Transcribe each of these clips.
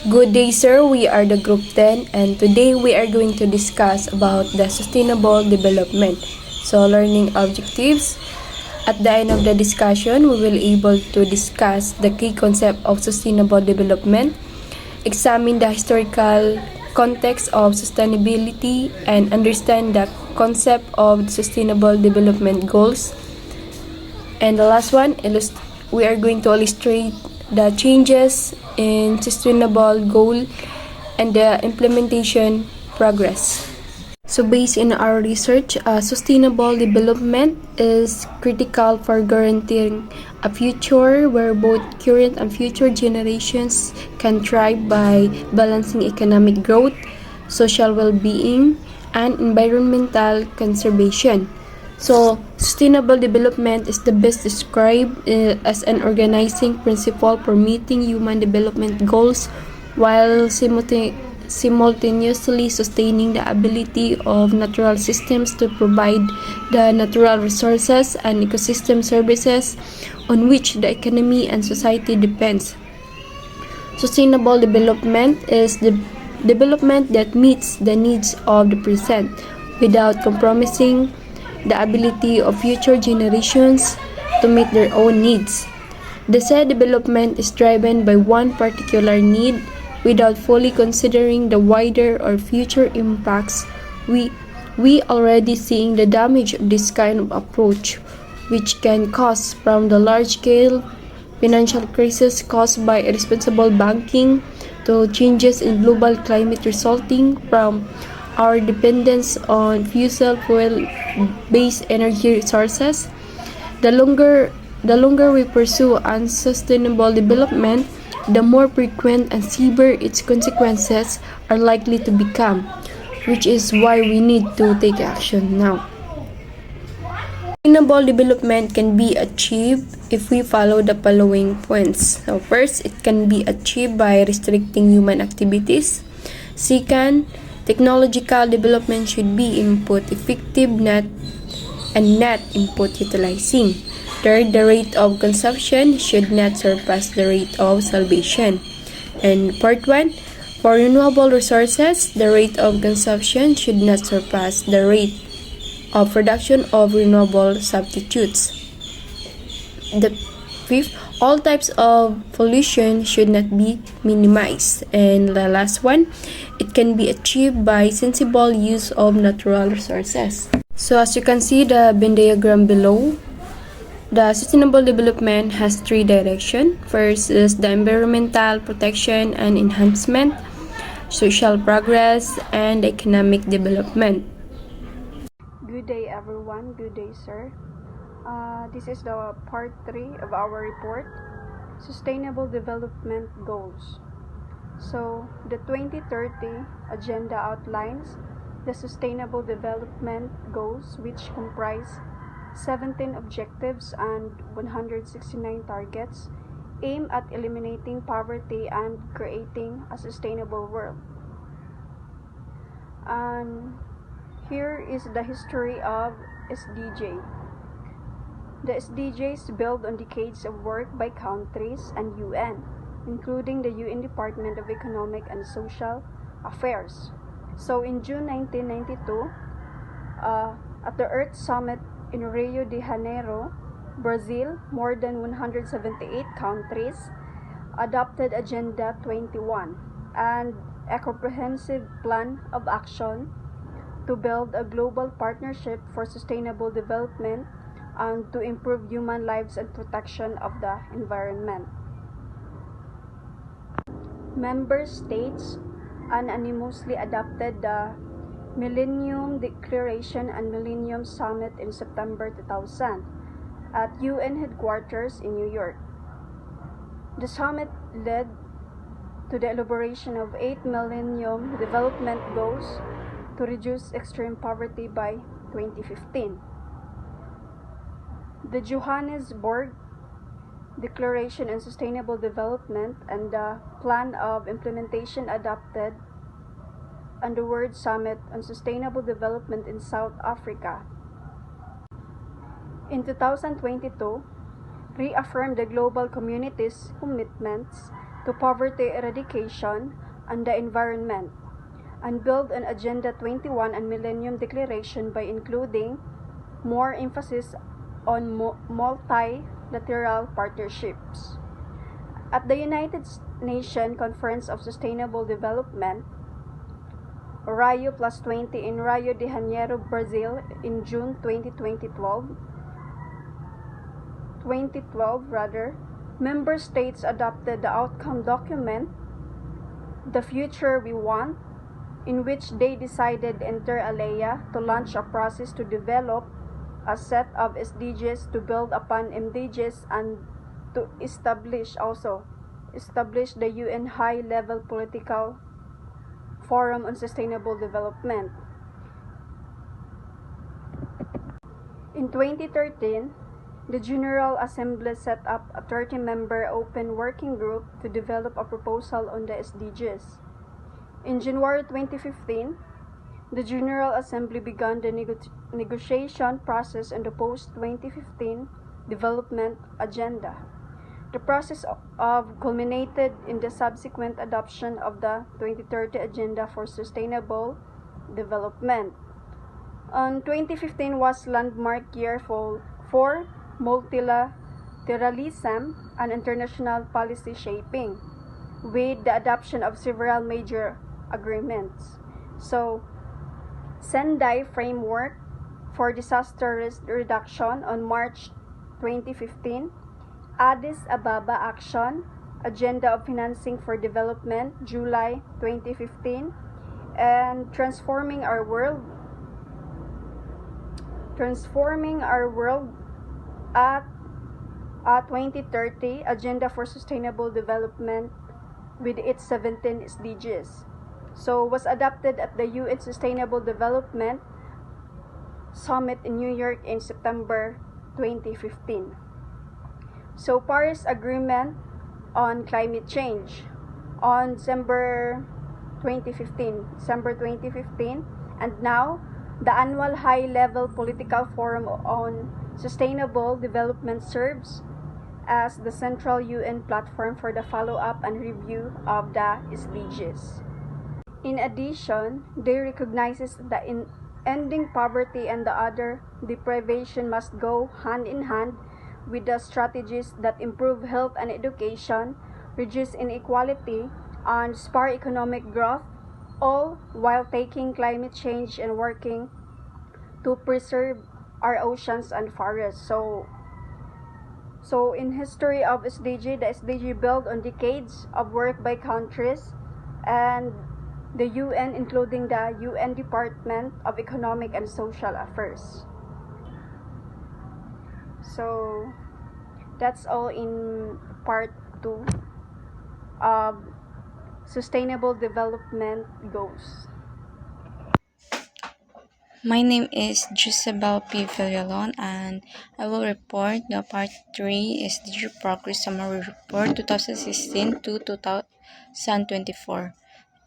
Good day, sir. We are the Group 10 and today we are going to discuss about the sustainable development. So, learning objectives. At the end of the discussion, we will able to discuss the key concept of sustainable development, examine the historical context of sustainability, and understand the concept of sustainable development goals. And the last one, we are going to illustrate the changes in sustainable goal and the implementation progress. So based in our research, sustainable development is critical for guaranteeing a future where both current and future generations can thrive by balancing economic growth, social well-being, and environmental conservation. So, sustainable development is the best described as an organizing principle for meeting human development goals while simultaneously sustaining the ability of natural systems to provide the natural resources and ecosystem services on which the economy and society depends. Sustainable development is the development that meets the needs of the present without compromising the ability of future generations to meet their own needs. The said development is driven by one particular need without fully considering the wider or future impacts. We already seeing the damage of this kind of approach, which can cause from the large-scale financial crisis caused by irresponsible banking to changes in global climate resulting from our dependence on fossil fuel-based energy resources. The longer we pursue unsustainable development, the more frequent and severe its consequences are likely to become, which is why we need to take action now. Sustainable development can be achieved if we follow the following points. So first, it can be achieved by restricting human activities. Second, technological development should be input effective net input utilizing. Third, the rate of consumption should not surpass the rate of salvation. And fourth one, for renewable resources, the rate of consumption should not surpass the rate of production of renewable substitutes. The fifth, all types of pollution should not be minimized. And the last one, it can be achieved by sensible use of natural resources. So as you can see the Venn diagram below, the sustainable development has three directions. First is the environmental protection and enhancement, social progress, and economic development. Good day everyone, good day sir. This is the part 3 of our report, Sustainable Development Goals. So, the 2030 agenda outlines the Sustainable Development Goals, which comprise 17 objectives and 169 targets, aim at eliminating poverty and creating a sustainable world. And here is the history of SDG. The SDGs build on decades of work by countries and UN, including the UN Department of Economic and Social Affairs. So in June 1992, at the Earth Summit in Rio de Janeiro, Brazil, more than 178 countries adopted Agenda 21 and a comprehensive plan of action to build a global partnership for sustainable development and to improve human lives and protection of the environment. Member states unanimously adopted the Millennium Declaration and Millennium Summit in September 2000 at UN headquarters in New York. The summit led to the elaboration of 8 Millennium Development Goals to reduce extreme poverty by 2015. The Johannesburg Declaration on Sustainable Development and the Plan of Implementation adopted on the World Summit on Sustainable Development in South Africa. In 2022, reaffirmed the global community's commitments to poverty eradication and the environment, and build on Agenda 21 and Millennium Declaration by including more emphasis on multilateral partnerships. At the United Nations Conference of Sustainable Development, Rio Plus 20 in Rio de Janeiro, Brazil in June 2012, member states adopted the outcome document, The Future We Want, in which they decided inter alia to launch a process to develop a set of SDGs to build upon MDGs and to establish the UN high-level political forum on sustainable development. In 2013, the General Assembly set up a 30-member open working group to develop a proposal on the SDGs. In January 2015, the General Assembly began the negotiation process on the post-2015 development agenda. The process of culminated in the subsequent adoption of the 2030 Agenda for Sustainable Development. 2015 was landmark year for multilateralism and international policy shaping, with the adoption of several major agreements. So, Sendai Framework for Disaster Reduction on March 2015, Addis Ababa Action, Agenda of Financing for Development, July 2015, and Transforming Our World at 2030, Agenda for Sustainable Development with its 17 SDGs. So, was adopted at the UN Sustainable Development Summit in New York in September 2015. So, Paris Agreement on Climate Change on December 2015, and now the annual high-level political forum on sustainable development serves as the central UN platform for the follow-up and review of the SDGs. In addition, they recognizes that in ending poverty and the other deprivation must go hand in hand with the strategies that improve health and education, reduce inequality, and spur economic growth, all while taking climate change and working to preserve our oceans and forests. So in history of SDG, the SDG built on decades of work by countries and the UN, including the UN Department of Economic and Social Affairs. So that's all in part 2 of Sustainable Development Goals. My name is Josabel P. Villalon, and I will report the Part 3 SDG Progress Summary Report 2016 to 2024.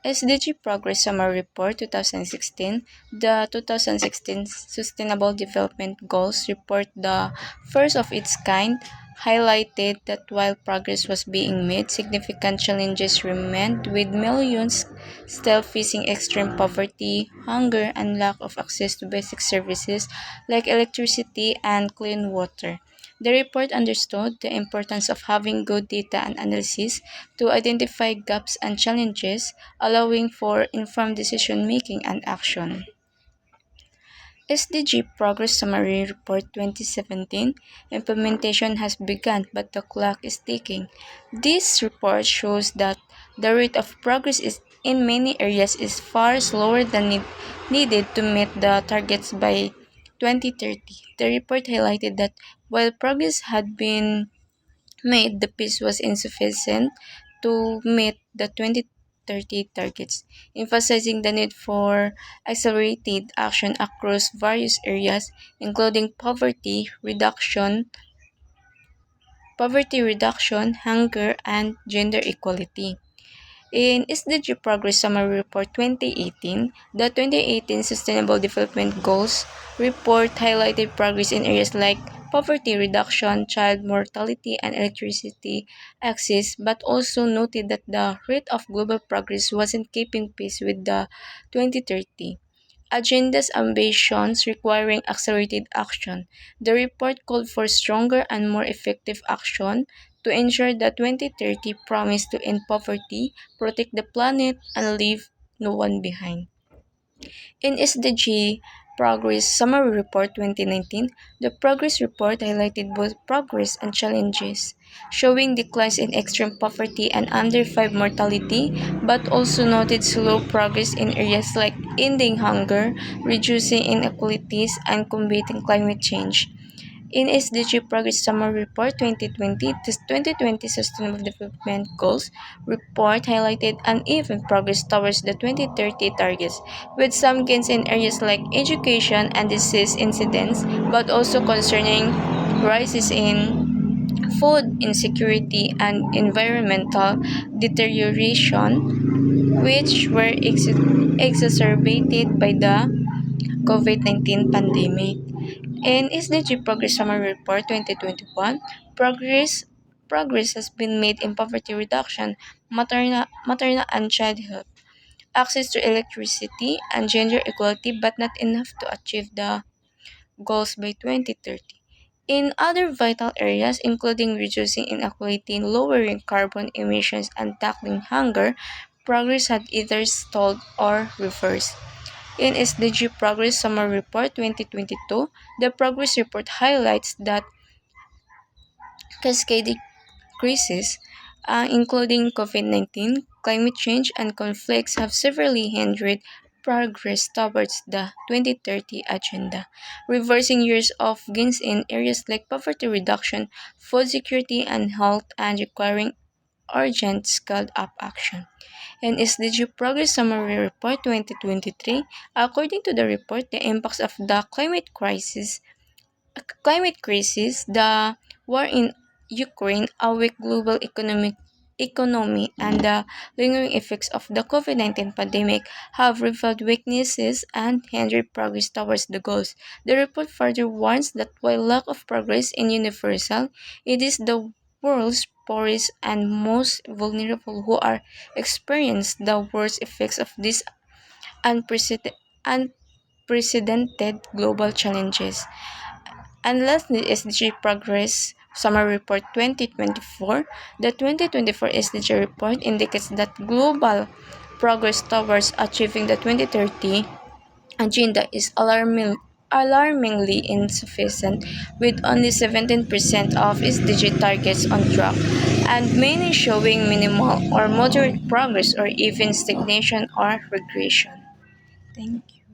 SDG Progress Summary Report 2016. The 2016 Sustainable Development Goals report, the first of its kind, highlighted that while progress was being made, significant challenges remained, with millions still facing extreme poverty, hunger, and lack of access to basic services like electricity and clean water. The report understood the importance of having good data and analysis to identify gaps and challenges, allowing for informed decision making and action. SDG Progress Summary Report 2017. Implementation has begun, but the clock is ticking. This report shows that the rate of progress in many areas is far slower than needed to meet the targets by 2030. The report highlighted that while progress had been made, the pace was insufficient to meet the 2030 targets, emphasizing the need for accelerated action across various areas, including poverty reduction, hunger, and gender equality. In SDG Progress Summary Report 2018, the 2018 Sustainable Development Goals report highlighted progress in areas like poverty reduction, child mortality, and electricity access, but also noted that the rate of global progress wasn't keeping pace with the 2030 agenda's ambitions requiring accelerated action. The report called for stronger and more effective action to ensure the 2030 promise to end poverty, protect the planet, and leave no one behind. In SDG Progress Summary Report 2019, the Progress Report highlighted both progress and challenges, showing declines in extreme poverty and under 5 mortality, but also noted slow progress in areas like ending hunger, reducing inequalities, and combating climate change. In SDG Progress Summary Report 2020, the 2020 Sustainable Development Goals report highlighted uneven progress towards the 2030 targets, with some gains in areas like education and disease incidence, but also concerning rises in food insecurity and environmental deterioration, which were exacerbated by the COVID-19 pandemic. In SDG Progress Summary Report 2021, progress has been made in poverty reduction, maternal and child health, access to electricity, and gender equality, but not enough to achieve the goals by 2030. In other vital areas, including reducing inequality, lowering carbon emissions, and tackling hunger, progress had either stalled or reversed. In SDG Progress Summary Report 2022, the Progress Report highlights that cascading crises, including COVID-19, climate change, and conflicts, have severely hindered progress towards the 2030 agenda, reversing years of gains in areas like poverty reduction, food security, and health, and requiring urgent scaled-up action. In SDG Progress Summary Report 2023, according to the report, the impacts of the climate crisis, the war in Ukraine, a weak global economy, and the lingering effects of the COVID-19 pandemic have revealed weaknesses and hindered progress towards the goals. The report further warns that while lack of progress is universal, it is the world's poorest and most vulnerable who are experiencing the worst effects of these unprecedented global challenges. And lastly, SDG Progress Summary Report 2024. The 2024 SDG report indicates that global progress towards achieving the 2030 agenda is alarmingly insufficient, with only 17% of SDG targets on track, and many showing minimal or moderate progress or even stagnation or regression. Thank you.